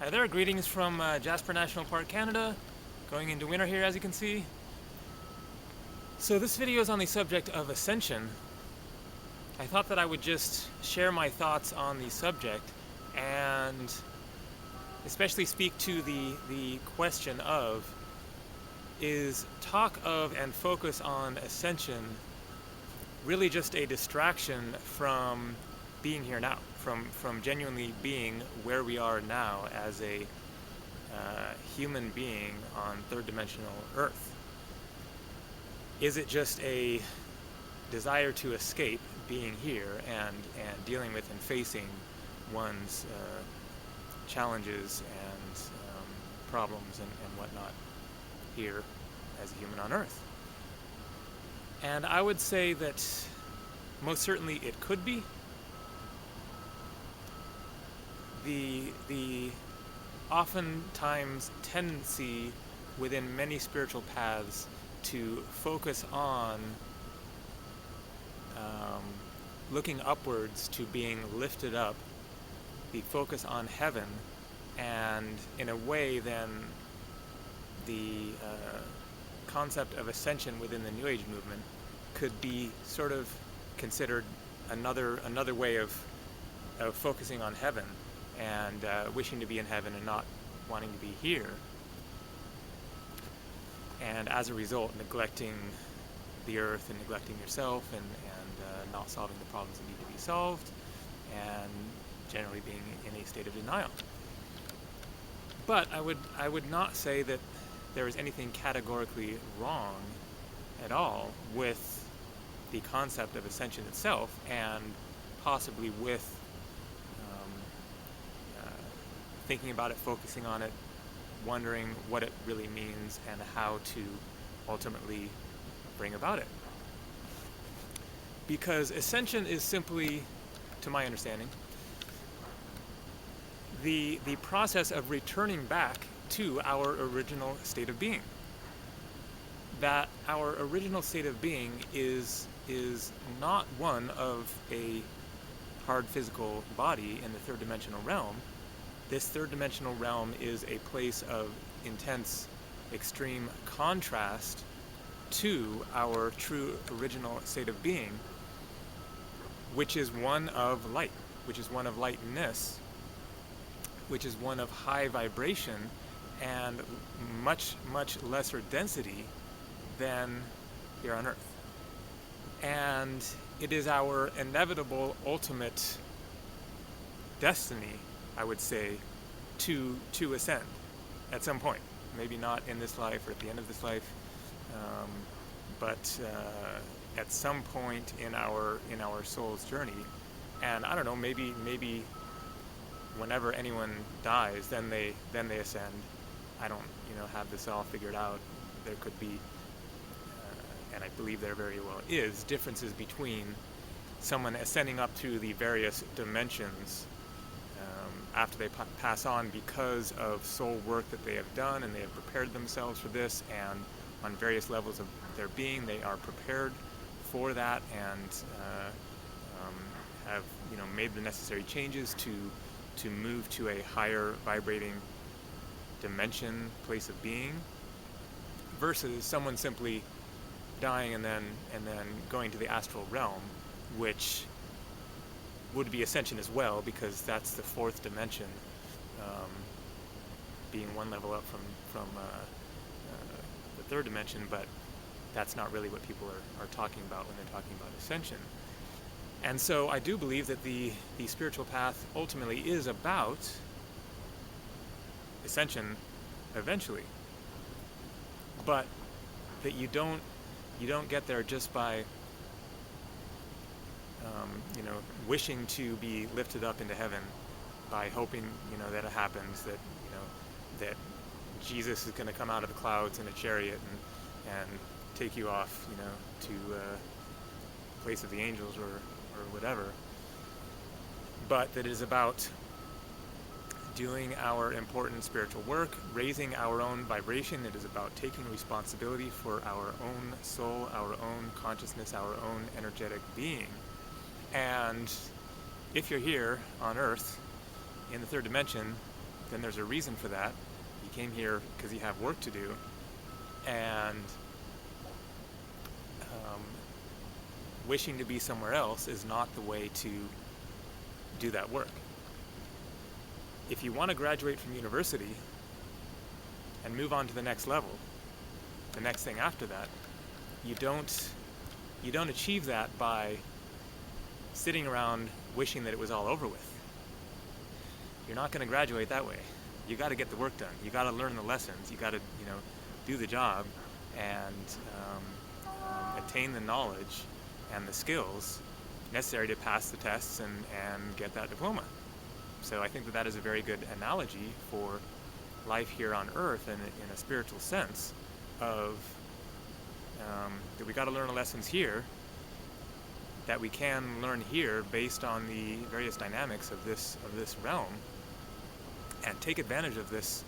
Hi there, greetings from Jasper National Park, Canada. Going into winter here, as you can see. So this video is on the subject of Ascension. I thought that I would just share my thoughts on the subject and especially speak to the question of, is talk of and focus on Ascension really just a distraction from being here now, from genuinely being where we are now as a human being on third dimensional Earth? Is it just a desire to escape being here and dealing with and facing one's challenges and problems and whatnot here as a human on Earth? And I would say that most certainly it could be. The oftentimes tendency within many spiritual paths to focus on looking upwards to being lifted up, the focus on heaven, and in a way then the concept of ascension within the New Age movement could be sort of considered another way of focusing on heaven and wishing to be in heaven and not wanting to be here, and as a result neglecting the earth and neglecting yourself and not solving the problems that need to be solved and generally being in a state of denial. But I would not say that there is anything categorically wrong at all with the concept of ascension itself, and possibly with thinking about it, focusing on it, wondering what it really means and how to ultimately bring about it. Because ascension is simply, to my understanding, the process of returning back to our original state of being. That our original state of being is not one of a hard physical body in the third dimensional realm. This third dimensional realm is a place of intense, extreme contrast to our true original state of being, which is one of light, which is one of lightness, which is one of high vibration and much, much lesser density than here on Earth. And it is our inevitable ultimate destiny, I would say, to ascend at some point. Maybe not in this life or at the end of this life, but at some point in our soul's journey. And I don't know, maybe whenever anyone dies, then they ascend. I don't have this all figured out. There could be, and I believe there very well is, differences between someone ascending up to the various dimensions after they pass on because of soul work that they have done, and they have prepared themselves for this, and on various levels of their being they are prepared for that and have made the necessary changes to move to a higher vibrating dimension, place of being, versus someone simply dying and then going to the astral realm, which would be ascension as well, because that's the fourth dimension, being one level up from the third dimension, but that's not really what people are talking about when they're talking about ascension. And so I do believe that the spiritual path ultimately is about ascension eventually, but that you don't get there just by wishing to be lifted up into heaven, by hoping that it happens, that Jesus is going to come out of the clouds in a chariot and take you off to the place of the angels or whatever, but that it is about doing our important spiritual work, raising our own vibration. It is about taking responsibility for our own soul, our own consciousness, our own energetic being. And if you're here on Earth in the third dimension, then there's a reason for that. You came here because you have work to do, and wishing to be somewhere else is not the way to do that work. If you want to graduate from university and move on to the next level, the next thing after that, you don't achieve that by sitting around wishing that it was all over with. You're not going to graduate that way. You got to get the work done. You got to learn the lessons. You got to, do the job and attain the knowledge and the skills necessary to pass the tests and get that diploma. So I think that is a very good analogy for life here on Earth in a spiritual sense of that we got to learn the lessons here that we can learn here based on the various dynamics of this realm, and take advantage of this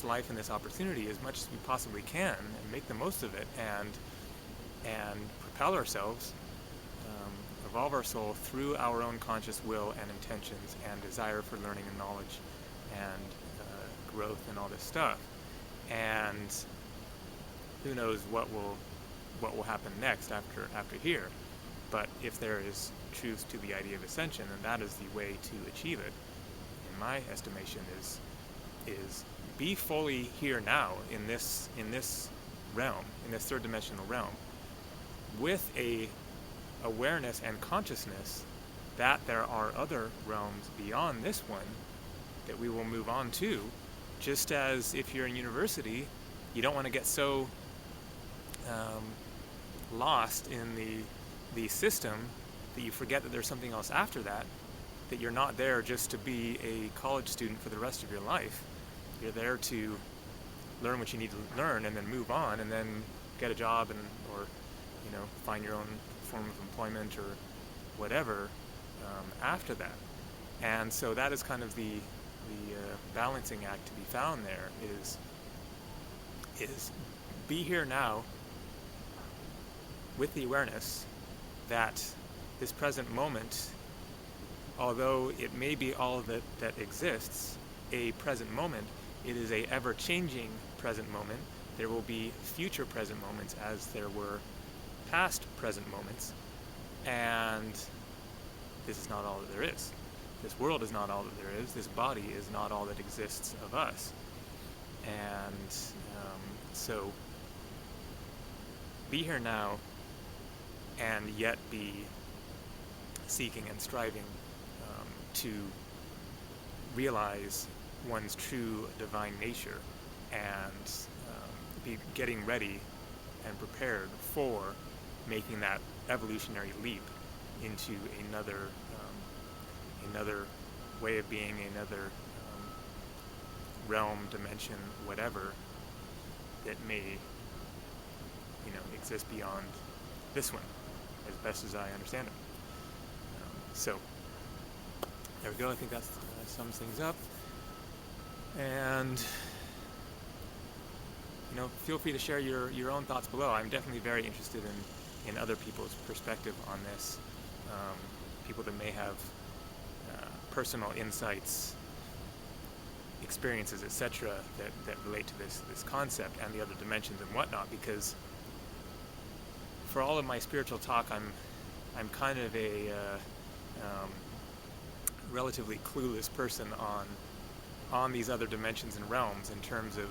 life and this opportunity as much as we possibly can, and make the most of it, and propel ourselves, evolve our soul through our own conscious will and intentions and desire for learning and knowledge and growth and all this stuff. And who knows what will happen next after here. But if there is truth to the idea of ascension, then that is the way to achieve it, in my estimation, is be fully here now in this realm, in this third dimensional realm, with a awareness and consciousness that there are other realms beyond this one that we will move on to. Just as if you're in university, you don't want to get so lost in the system that you forget that there's something else after that you're not there just to be a college student for the rest of your life. You're there to learn what you need to learn and then move on and then get a job or find your own form of employment or whatever after that. And so that is kind of the balancing act to be found there, is be here now with the awareness that this present moment, although it may be all that exists, a present moment, it is a ever-changing present moment. There will be future present moments as there were past present moments, and this is not all that there is. This world is not all that there is. This body is not all that exists of us. And so be here now and yet be seeking and striving to realize one's true divine nature and be getting ready and prepared for making that evolutionary leap into another way of being, another realm, dimension, whatever that may exist beyond this one, as best as I understand it. So there we go. I think that sums things up. And feel free to share your own thoughts below. I'm definitely very interested in other people's perspective on this. People that may have personal insights, experiences, etc., that relate to this concept and the other dimensions and whatnot. Because for all of my spiritual talk, I'm kind of a relatively clueless person on these other dimensions and realms in terms of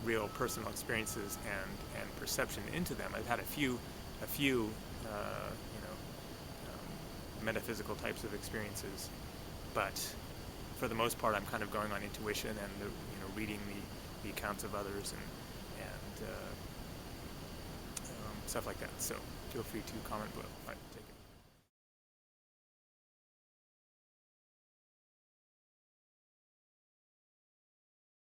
real personal experiences and perception into them. I've had a few metaphysical types of experiences, but for the most part, I'm kind of going on intuition and reading the accounts of others and stuff like that. So feel free to comment below. All right, take care.